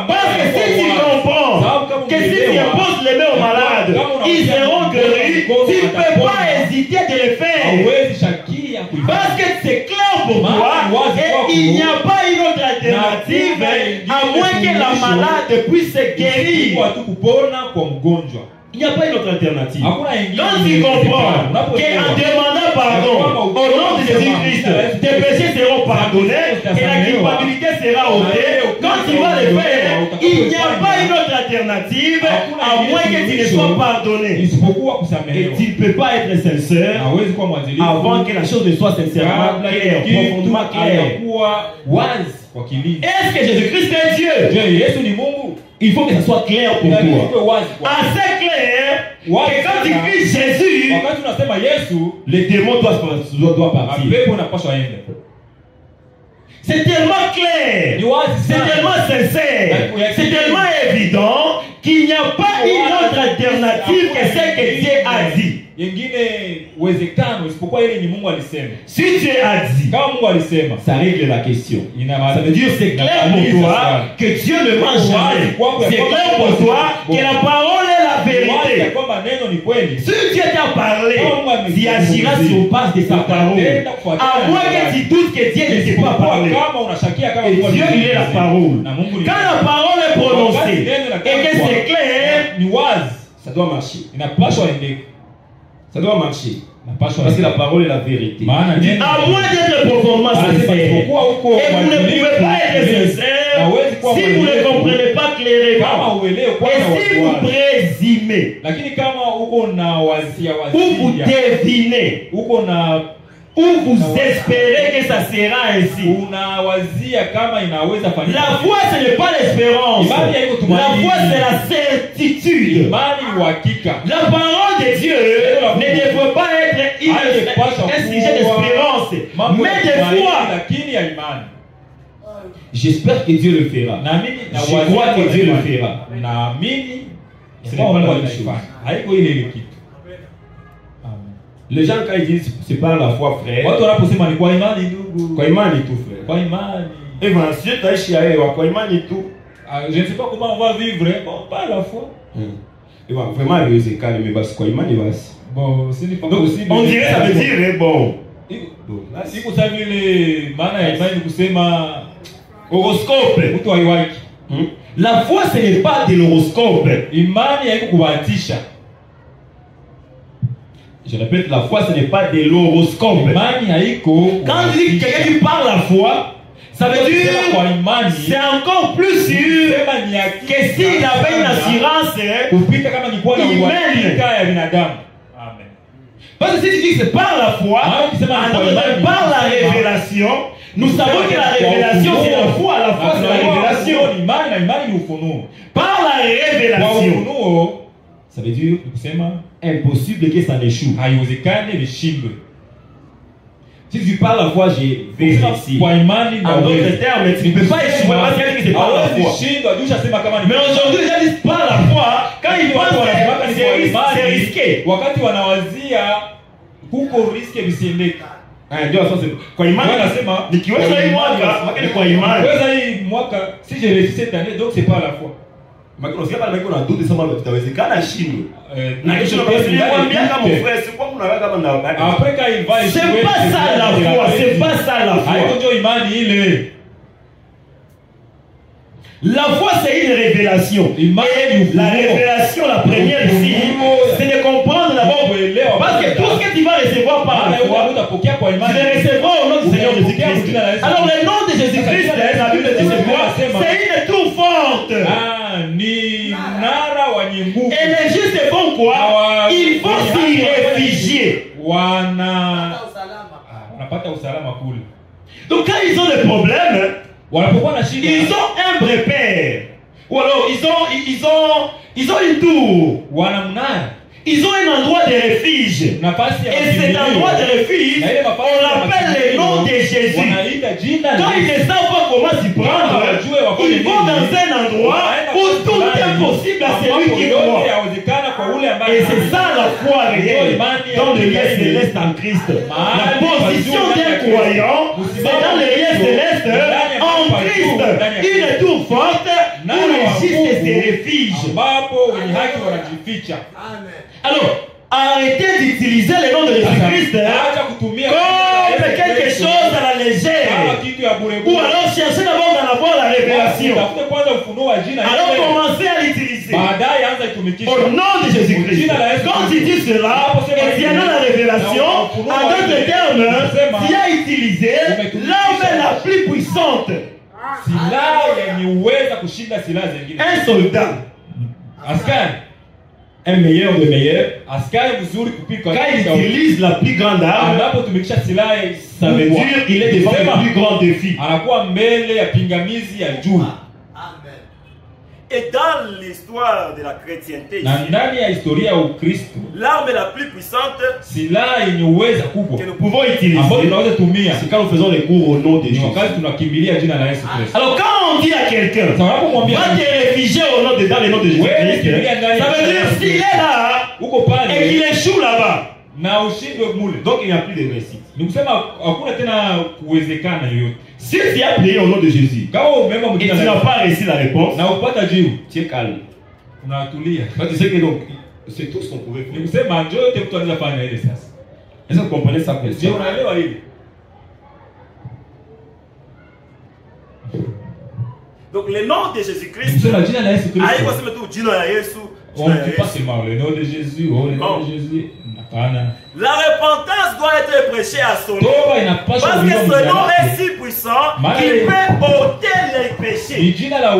Parce que si tu comprends que si tu imposes les mains aux malades, ils seront guéris, tu ne peux pas hésiter de le faire. Parce que c'est clair pour toi et il n'y a pas une autre alternative à moins que la malade puisse se guérir. Il n'y a pas une autre alternative. Quand tu comprends qu'en demandant pardon au nom de Jésus-Christ, tes péchés seront pardonnés et la culpabilité sera ôtée, quand tu vas le faire, il n'y a pas une autre alternative à moins que tu ne sois pardonné. Et tu ne peux pas être sincère avant que la chose ne soit sincèrement claire, profondément claire. Est-ce que Jésus-Christ est Dieu? Il faut que ça soit clair pour toi. Assez clair que quand tu cries Jésus, les démons doivent partir. C'est tellement clair, c'est tellement sincère, c'est tellement évident qu'il n'y a pas une autre alternative que celle que Dieu a dit. Si Dieu a dit, ça règle la question. Ça veut dire c'est clair pour toi que Dieu ne ment jamais. C'est clair pour toi que la parole est la vérité. Si Dieu t'a parlé, tu agiras sur base de sa parole. À moins que tu doutes que Dieu ne t'ait pas parlé. Et Dieu, il est la parole. Quand la parole est prononcée et que c'est clair, ça doit marcher. Ça doit marcher. Parce que la parole est la vérité. À moins d'être profondément sincère. Et vous ne pouvez pas être sincère si vous ne comprenez pas clairement. Et si vous présumez, ou vous devinez, ou vous espérez que ça sera ainsi. La foi, ce n'est pas l'espérance. La foi, c'est la certitude. La parole de Dieu ne devrait pas être un sujet d'espérance, mais de foi. J'espère que Dieu le fera. Je crois que Dieu le fera. Ce n'est pas la même chose. Les gens, quand ils disent c'est par la foi, frère, kwa imani tout, frère. Et voilà, si tu as chié, kwa imani tout. Je ne sais pas comment on va vivre, bon, par la foi. Et voilà, vraiment, les écarts, mais kwa imani, bon, c'est pas possible. On dirait, ça veut dire, bon. Si vous savez les mana imani kusema horoscope, la foi, ce n'est pas de l'horoscope. Imani haiko kubahatisha. Je répète, la foi, ce n'est pas de l'horoscope. Quand on dit que quelqu'un qui parle la foi, ça veut dire c'est encore plus sûr que s'il avait une assurance humaine. Parce que si tu dis que c'est par la foi, par la révélation, nous savons que la révélation c'est la foi c'est la révélation. Par la révélation, ça veut dire impossible que ça n'échoue. Si tu parles la foi, j'ai vérifié. En d'autres termes, tu ne peux pas échouer parce que c'est par la foi. Mais aujourd'hui, les gens disent par la foi, quand ils pensent que c'est risqué. Kwa imani nasema nikiweza hii mwaka si j'ai réussi cette année, donc c'est pas la foi. Unasikia pale kuna doute sema vitawezekana shindwe. Na kisha nikamwambia kama frère, c'est quoi mnaweka kama na après quand il va c'est pas ça la foi, c'est pas ça la foi. Haiko ndio imani ile. La foi c'est une révélation. La révélation, la première ici, c'est de comprendre d'abord parce que tout ce que tu vas recevoir par la foi, tu le recevras au nom du Seigneur Jésus-Christ. Alors le nom de Jésus-Christ, la Bible dit c'est une tour forte. Et les justes font quoi? Ils vont s'y réfugier. Donc quand ils ont des problèmes, ils ont un repère. Ou alors ils ont une tour. Ils ont un endroit de refuge. Et cet endroit de refuge, on l'appelle le nom de Jésus. Quand ils ne savent pas comment s'y prendre, ils vont dans un endroit où tout est possible à celui qui croit. Et c'est ça la foi réelle dans le lien céleste en Christ. La position d'un croyant, c'est dans le lien céleste en Christ. Une tour forte où le juste se réfugie. Alors, arrêtez d'utiliser le nom de Jésus-Christ comme quelque chose à la légère. Ou alors cherchez d'abord d'en avoir la révélation. Alors commencez à l'utiliser. Au nom de Jésus-Christ. Quand tu dis cela, et tu as la révélation, en d'autres termes, tu as utilisé l'arme la plus puissante. Un soldat. Un meilleur de meilleur. Quand il utilise la plus grande arme, ça veut dire qu'il est devant le plus grand défi. Et dans l'histoire de la chrétienté, l'arme la plus puissante que nous pouvons utiliser, c'est quand nous faisons les cours au nom de Jésus. Alors quand on dit à quelqu'un, va te réfugier dans le nom de Jésus, ça veut dire s'il est là et qu'il échoue là-bas, donc il n'y a plus de réussite. Si tu as prié au nom de Jésus et tu n'as pas réussi la réponse, tu es calme. Tu sais que donc, c'est tout ce qu'on pouvait faire. Est-ce que vous comprenez ça? Donc le nom de Jésus-Christ, on ne dit pas seulement le nom de Jésus, le nom de Jésus. La repentance doit être prêchée à son nom. Parce que ce nom est si puissant qu'il peut ôter les péchés. Et en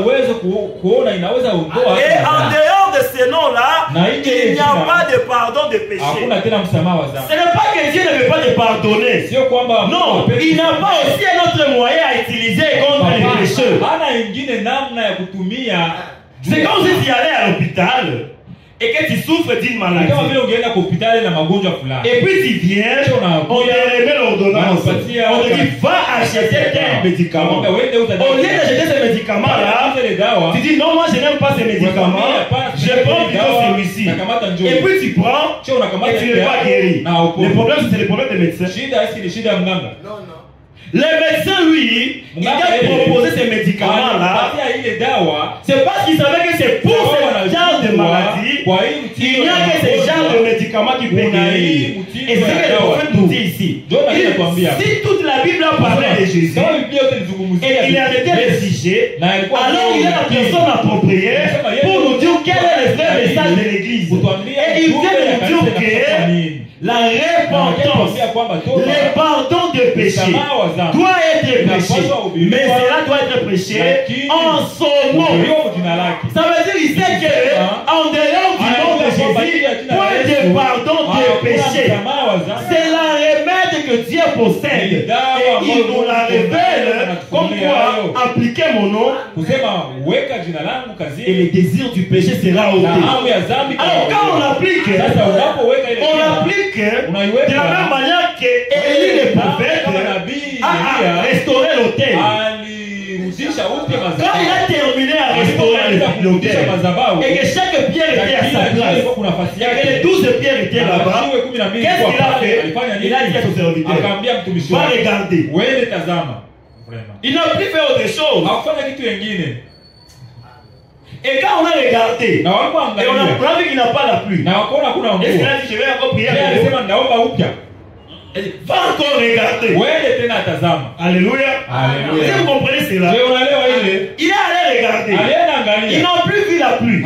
dehors de ce nom-là, il n'y a pas de pardon de péché. Ce n'est pas que Dieu ne veut pas te pardonner. Non, il n'a pas aussi un autre moyen à utiliser contre les pécheurs. C'est comme si tu allais à l'hôpital et que tu souffres d'une maladie. Et puis tu viens, on te remet l'ordonnance. On te dit, va acheter tel médicament. Au lieu d'acheter ce médicament-là, tu dis, non, moi je n'aime pas ces médicaments. Je prends plutôt celui-ci. Et puis tu prends et tu n'es pas guéri. Le problème, c'est le problème des médecins. Non. Le médecin, lui, il a proposé ces médecaments-là. C'est parce qu'il savait que c'est pour ce genre de maladie. Il n'y a que ce genre de médicaments qui peut guérir. Et c'est que le prophète nous dit ici. Si toute la Bible a parlé de Jésus et qu'il a arrêté le sujet, alors il est la personne appropriée pour nous dire quel est le vrai message de l'Église. Et il vient de nous dire que la repentance, le pardon de péché doit être prêché. Mais cela doit être prêché en son nom. Ça veut dire ici qu'en dehors du nom de Jésus, point de pardon de péché. C'est la remède que Dieu possède. Et il nous la révèle comme quoi appliquer mon nom et le désir du péché sera ôté. Alors quand on applique de la même manière que Élie le prophète a restauré l'autel. Quand il a terminé à restaurer l'autel et que chaque pierre était à sa place et que les 12 pierres étaient là-bas, qu'est-ce qu'il a fait? Il a dit à son serviteur, va regarder. Il n'a plus fait autre chose. Et quand on a regardé, et on a vu qu'il n'a pas la pluie, est-ce qu'il a dit je vais encore prier? Va encore regarder. Alléluia. Si vous comprenez cela, il est allé regarder. Il n'a plus vu la pluie.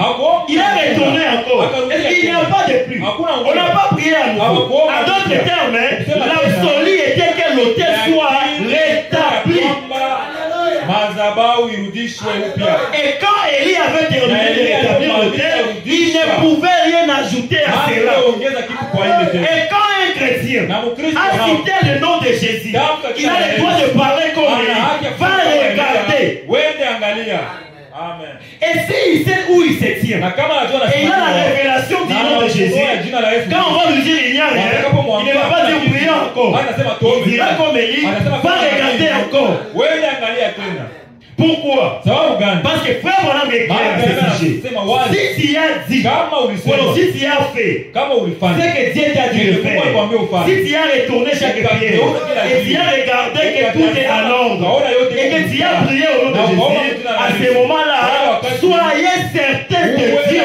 Il a retourné encore. Il n'y a pas de pluie. On n'a pas prié à nouveau. En d'autres termes, l'absolu était que l'autel soit rétabli. Et quand Élie avait terminé de rétablir l'autel, il ne pouvait rien ajouter à cela. Et quand un chrétien a cité le nom de Jésus, il a le droit de parler comme Élie. Va regarder. Et s'il sait où il se tient, et il a la révélation du nom de Jésus, Jésus, quand on va lui dire il n'y a rien, il ne va pas dire prier encore. Il dira comme Élie, va regarder encore. Pourquoi? Parce que frère Branham est clair à ce sujet. Si tu as dit, si tu as fait, c'est que Dieu t'a dit de faire. Si tu as retourné chaque prière, et tu as regardé que tout est à l'ordre, et que tu as prié au nom de Jésus, à ce moment-là, soyez certain de Dieu.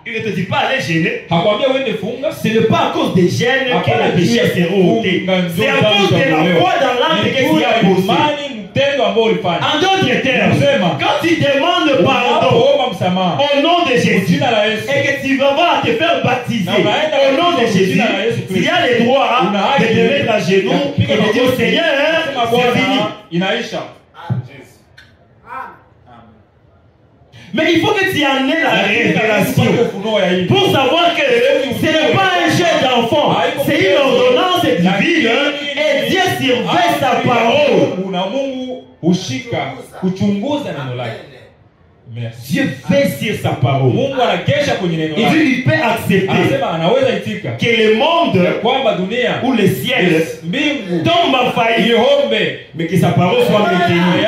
Il ne te dit pas aller gêner. Ce n'est pas à cause des gènes que les péchés seront ôtés. C'est à cause de la foi dans l'âme que tu as posé. En d'autres termes, quand tu demandes pardon au nom de Jésus et que tu vas voir te faire baptiser au nom de Jésus, tu as le droit de te mettre à genoux et de dire Seigneur, c'est fini. Mais il faut que tu en aies la révélation pour savoir que ce n'est pas un jeu d'enfant, c'est une ordonnance divine et Dieu surveille sa parole. Dieu fait sur sa parole. Et Dieu lui peut accepter que le monde ou le ciel tombe en faillite, mais que sa parole soit maintenue.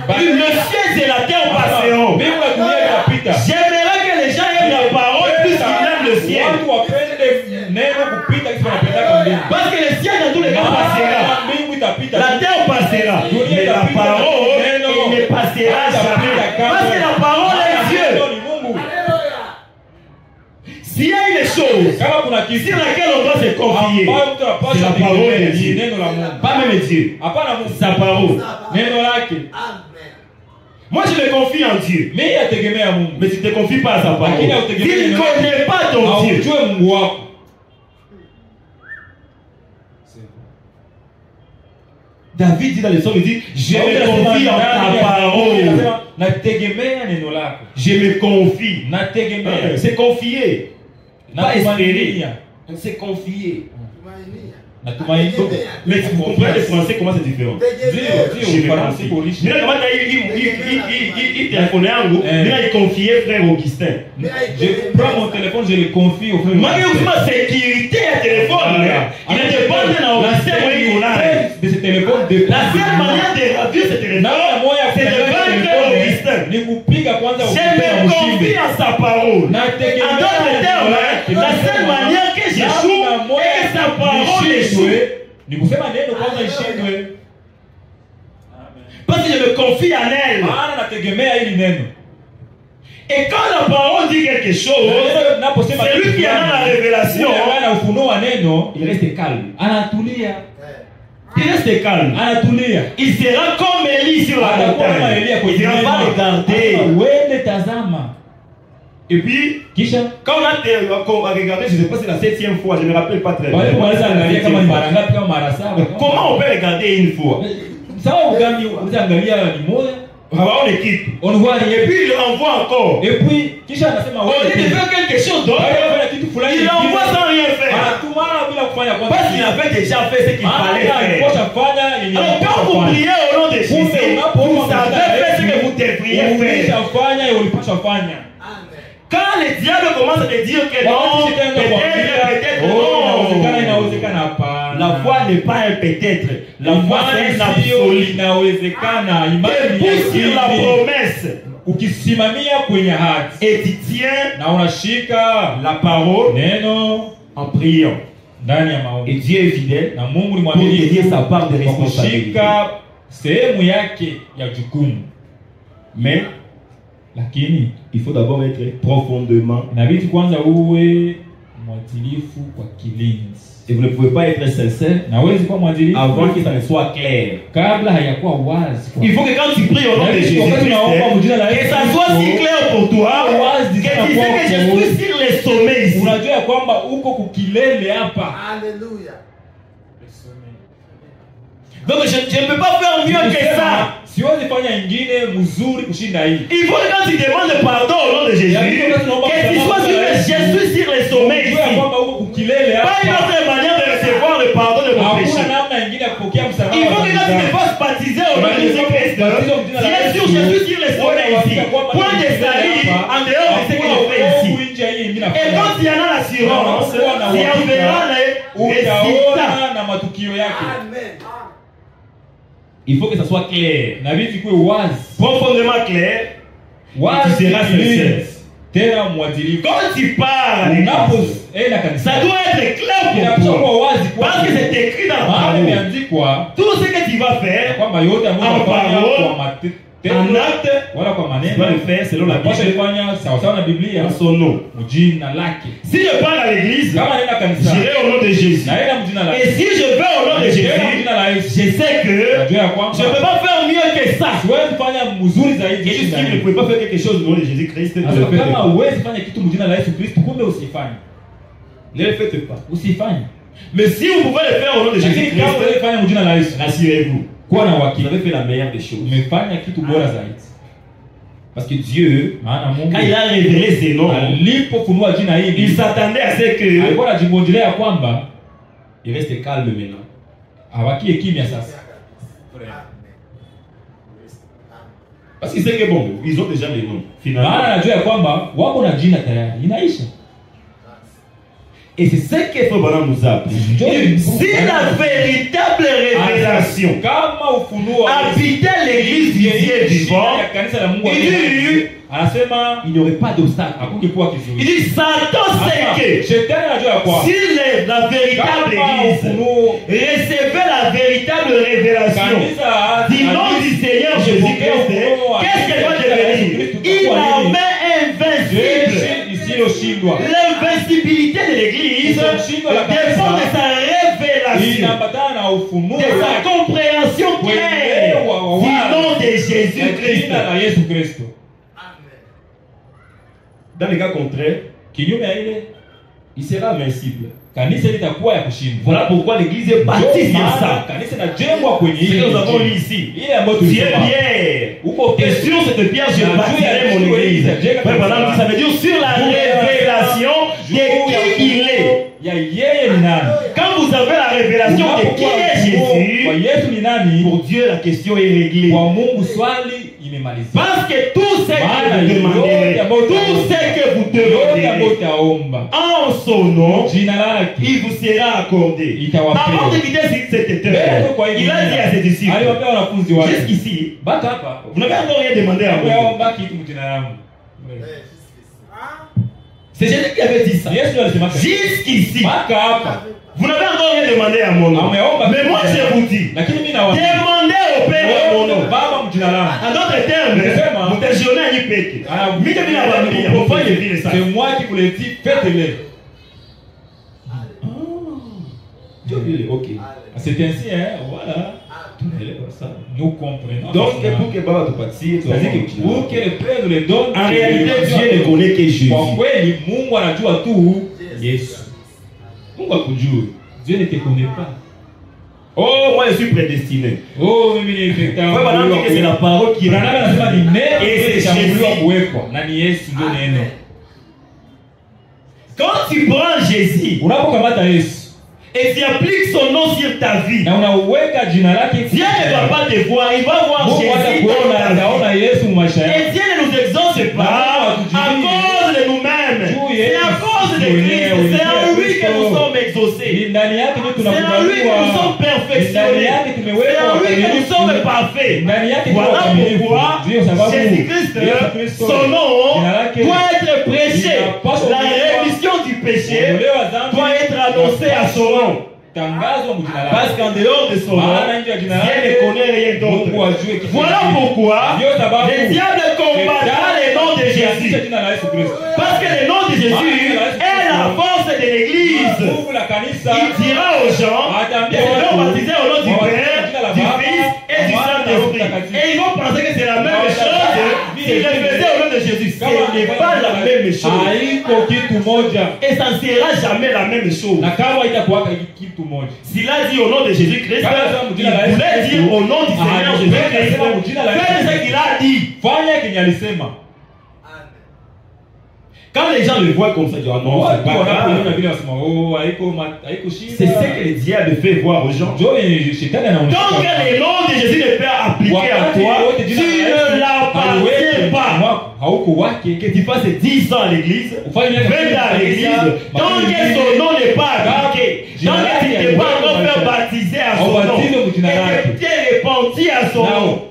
Le ciel et la terre passeront. J'aimerais que les gens aiment la parole plus qu'ils aiment le ciel. Parce que le ciel dans tous les cas passera. La terre passera. Mais la parole ne passera jamais. Parce que la parole est Dieu. S'il y a une chose sur laquelle on doit se confier, c'est la parole de Dieu. Pas même Dieu. Sa parole. Moi je me confie en Dieu. Mais tu ne te confies pas à sa parole. Tu ne connais pas ton Dieu. David dit dans le psaume, il dit, je me confie en ta parole. Je me confie. C'est confier. Pas espérer. C'est confier. Mais vous comprenez le français, comment c'est différent? Il téléphonait en gros, il confiait frère Augustin. Je prends mon téléphone, je le confie au frère. Ma sécurité à téléphone, il ne dépend d'un Augustin de ce téléphone. La seule manière de ravir ce téléphone, c'est de vaincre Augustin. Je me confie à sa parole. En d'autres termes, la seule manière que j'échoue est que sa parole échoue. Parce que je me confie en elle. Et quand la parole dit quelque chose, c'est lui qui a la révélation. Il reste calme. Il reste calme. Il sera comme Élie sur la montagne. Il ne va pas regarder. Et puis, quand on a regardé, je ne sais pas si c'est la 7e fois, je ne me rappelle pas très bien. Comment on peut regarder une fois? On équipe. On voit, et puis il renvoie encore. Et puis, au lieu de faire quelque chose d'autre, il envoie sans rien faire. Parce qu'il avait déjà fait ce qu'il fallait faire. Alors quand vous priez au nom de Jésus, vous savez faire ce que vous devriez faire. Quand le diable commence à te dire que non, peut-être non, la foi n'est pas un peut-être, la foi est un absolu. Debout sur la promesse, et tu tiens la parole en priant. Et Dieu est fidèle pour te dire sa part de responsabilité. Mais il faut d'abord être profondément. Et vous ne pouvez pas être sincère avant que ça ne soit clair. Il faut que quand tu pries au nom de Jésus-Christ, que ça soit si clair pour toi que tu sais que je suis sur les sommets ici. Donc je ne peux pas faire mieux que ça. Il faut que quand tu demandes pardon au nom de Jésus, que tu sois sûr que je suis sur les sommets ici. Pas une autre manière de recevoir le pardon de mon péché. Il faut que quand tu te fasses baptiser au nom de Jésus-Christ, bien sûr je suis sur les sommets ici. Point de salut en dehors de ce que je fais ici. quand il y en a l'assurance, il y en verra les résultats. Il faut que ça soit clair. Profondément clair. Tu seras sincère. Quand tu parles, ça doit être clair pour toi. Parce que c'est écrit dans la parole. Tout ce que tu vas faire en parole, en acte, tu vas le faire selon la Bible, en son nom. Si je parle à l'église, j'irai au nom de Jésus. Et si je vais au nom de Jésus, je sais que je ne peux pas faire mieux que ça. Jésus dit que ne pouvez pas faire quelque chose au nom de Jésus-Christ. Ne le faites pas. Mais si vous pouvez le faire au nom de Jésus-Christ, rassurez-vous. Vous avez fait la meilleure des choses. Parce que Dieu, quand il a révélé ses noms, il s'attendait à ce que il reste calme maintenant. Parce qu'il sait que bon, ils ont déjà les noms. Finalement. Et c'est ce que Frère nous a appris. Si la véritable révélation habitait l'église du Dieu vivant, il n'y aurait pas d'obstacle. Il dit Satan sait que si la véritable église recevait la véritable révélation du nom du Seigneur Jésus-Christ, qu'est-ce qu'elle va devenir? Il en met invincible. L'invincibilité de l'église dépend de sa révélation, de sa compréhension claire du nom de Jésus-Christ. Dans le cas contraire, il sera invincible. Voilà pourquoi l'église est bâtie sur ça. Ce que nous avons lu ici. Tu es Pierre. Et sur cette pierre, je bâtirai mon église. Ça veut dire sur la révélation de qui il est. Quand vous avez la révélation de qui est Jésus, pour Dieu, la question est réglée. Parce que tout ce que vous demanderez, tout ce que vous demanderez en son nom, il vous sera accordé. Avant de quitter cette terre, il a dit à ses disciples, jusqu'ici, vous n'avez encore rien demandé à moi. C'est Jésus qui avait dit ça. Jusqu'ici, vous n'avez encore rien demandé à mon nom. Mais moi je vous dis, demandez au Père à mon nom. En d'autres termes, vous déjeunez à Yipeke. C'est moi qui vous l'ai dit, faites-le. Ok. C'est ainsi, hein, voilà. Nous comprenons. Donc, pour que Baba te pâtisse, pour que le Père nous le donne, en réalité, Dieu ne connaît que Jésus. Dieu ne te connaît pas. Oh, moi je suis prédestiné. Oh, c'est la parole qui et c'est Jésus. Quand tu prends Jésus et tu appliques son nom sur ta vie, Dieu ne va pas te voir, il va voir Jésus dans ta vie. Et Dieu ne nous exauce pas à cause de nous-mêmes. C'est à cause de Christ. C'est en lui que nous sommes exaucés. C'est en lui que nous sommes perfectionnés. C'est en lui que nous sommes parfaits. Voilà pourquoi Jésus-Christ, son nom doit être prêché. La rémission du péché doit être annoncée à son nom. Parce qu'en dehors de son nom, Dieu ne connaît rien d'autre. Voilà pourquoi le diable combattra le nom de Jésus. Parce que le nom de Jésus est la force de l'église. Il dira aux gens de se faire baptiser au nom du Père, du Fils et du Saint-Esprit. Et ils vont penser que c'est la même chose. S'ils le faisaient au nom de Jésus, ce n'est pas la même chose. Et ça ne sera jamais la même chose. S'il a dit au nom de Jésus-Christ, il voulait dire au nom du Seigneur Jésus-Christ. Faites ce qu'il a dit. Quand les gens le voient comme ça, ils disent non, c'est pas grave. C'est ce que le diable fait voir aux gens. Donc le nom de Jésus ne peut appliquer à toi, tu ne l'appartiens pas. que tu fasses 10 ans à l'église, 20 ans à l'église, tant que son nom n'est pas appliqué, tant que tu n'es pas encore fait baptiser à son nom, et que tu es repenti à son nom,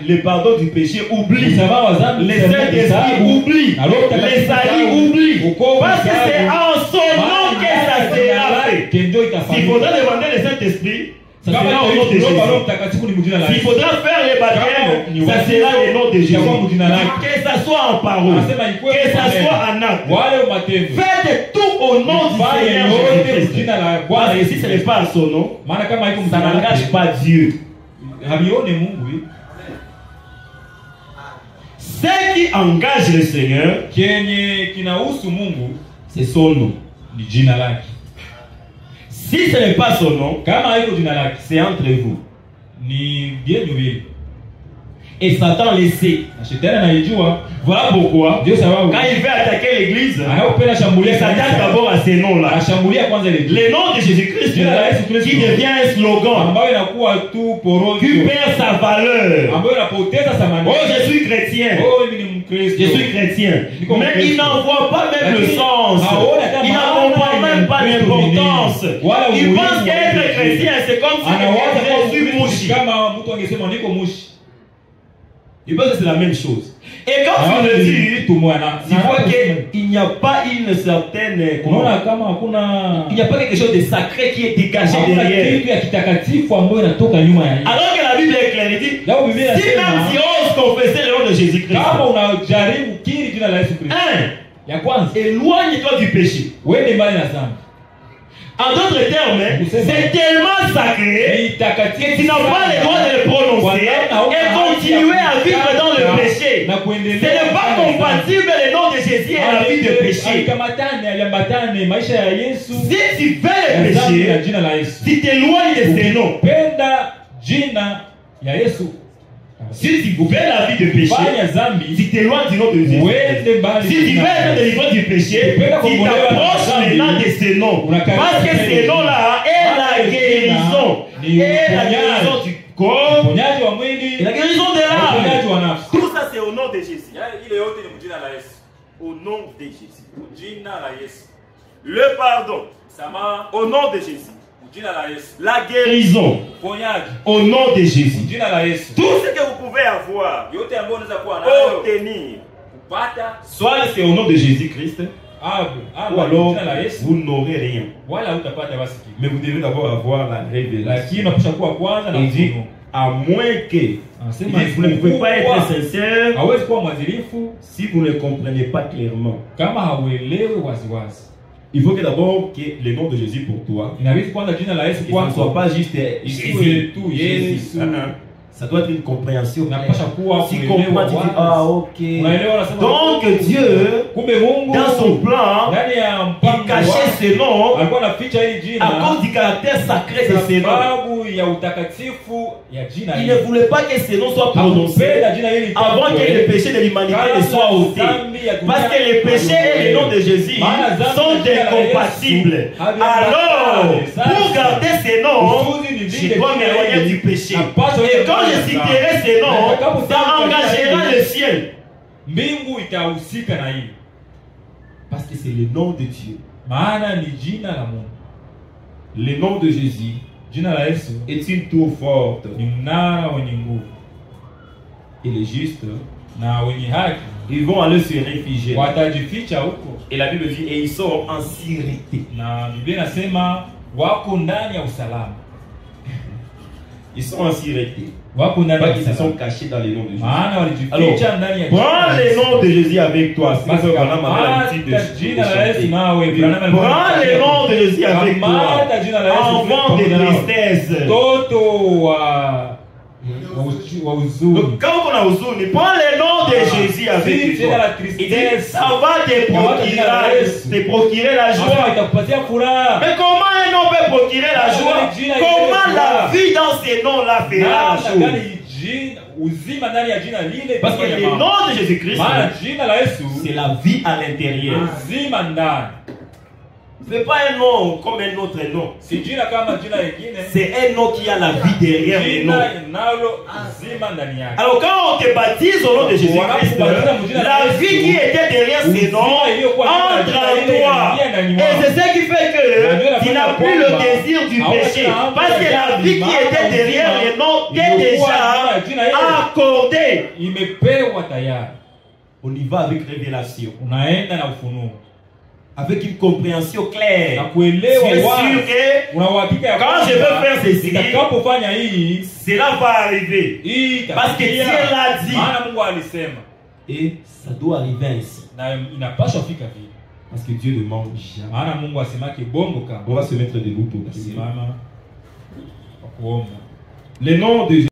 le pardon du péché oublie, les Saint-Esprit oublie, les salis oublie, parce que c'est en son nom que ça sera fait. S'il faudra demander le Saint-Esprit, ça sera au nom de Jésus. S'il faudra faire les baptêmes, ça sera le nom de Jésus. Que ça soit en parole, que ça soit en acte. Faites tout au nom du Seigneur Jésus-Christ. Parce que si ce n'est pas son nom, ça n'engage pas Dieu. Ce qui engage le Seigneur, c'est son nom. Si ce n'est pas son nom, c'est entre vous. Et Satan le sait. Voilà pourquoi, quand il veut attaquer l'église, il s'attaque d'abord à ces noms-là. Le nom de Jésus-Christ qui devient un slogan, qui perd sa valeur. Oh, je suis chrétien. Je suis chrétien. Mais il n'en voit pas même le sens. Il n'en comprend même pas l'importance. Il pense qu'être chrétien, c'est comme si je suis mouchi. Il pense que c'est la même chose. Et quand tu le dis, tu vois qu'il n'y a pas une certaine... Il n'y a pas quelque chose de sacré qui est dégagé derrière. Alors que la Bible est claire, il dit, si même si on confessait le nom de Jésus-Christ, éloigne-toi du péché. En d'autres termes, c'est tellement sacré que tu n'as pas le droit de le prononcer et continuer à vivre dans le péché. Ce n'est pas compatible le nom de Jésus et la vie de péché. Si tu fais le péché, tu t'éloignes de ces noms. Si tu fais la vie de péché, tu t'éloignes du nom de Jésus. Si tu fais être délivré du péché, tu t'approches maintenant de ces noms. Parce que ces noms-là est la guérison. Et la guérison du corps. Et la guérison de l'âme. Tout ça c'est au nom de Jésus. Au nom de Jésus. Le pardon. Au nom de Jésus. La guérison au nom de Jésus. Tout ce que vous pouvez avoir, obtenir, soit c'est au nom de Jésus-Christ, ou alors vous n'aurez rien. Mais vous devez d'abord avoir la révélation. Il dit, à moins que vous ne pouvez pas être sincère si vous ne comprenez pas clairement. Il faut que d'abord que le nom de Jésus pour toi ne soit pas juste Jésus. Ça doit être une compréhension. Si tu comprends, tu dis ah ok. Donc Dieu, dans son plan, il cachait ce nom à cause du caractère sacré de ce nom. Il ne voulait pas que ce nom soit prononcé avant que le péché de l'humanité ne soit ôté. Parce que le péché et le nom de Jésus sont incompatibles. Alors, pour garder ces noms, je dois m'éloigner du péché. Et quand je citerai ces noms, ça engagera le ciel. Parce que c'est le nom de Dieu. Le nom de Jésus est une tour forte. Et les justes, ils vont aller se réfugier. Et la Bible dit, et ils sont en sécurité. Ils sont en sécurité. Pas qu'ils se sont cachés dans les noms de Jésus. Alors, prends les noms de Jésus avec toi. Prends les noms de Jésus avec toi. Enfant de tristesse. Donc, quand on a huzuni, prends le nom de Jésus avec toi. Il dit, ça va te procurer la joie. Mais comment un nom peut procurer la joie? Comment la vie dans ces noms-là fera la joie? Parce que le nom de Jésus-Christ, c'est la vie à l'intérieur. Ce n'est pas un nom comme un autre nom. Si jina kama jina lingine. C'est un nom qui a la vie derrière le nom. Alors quand on te baptise au nom de Jésus-Christ, la vie qui était derrière ces noms entre en toi. Et c'est ce qui fait que tu n'as plus le désir du péché. Parce que la vie qui était derrière les noms t'est déjà accordée. On y va avec révélation. Avec une compréhension claire. C'est sûr que quand je veux faire ceci, cela va arriver. Parce que Dieu l'a dit. Et ça doit arriver ainsi. Parce que Dieu ne manque jamais. On va se mettre debout pour prier. Le nom de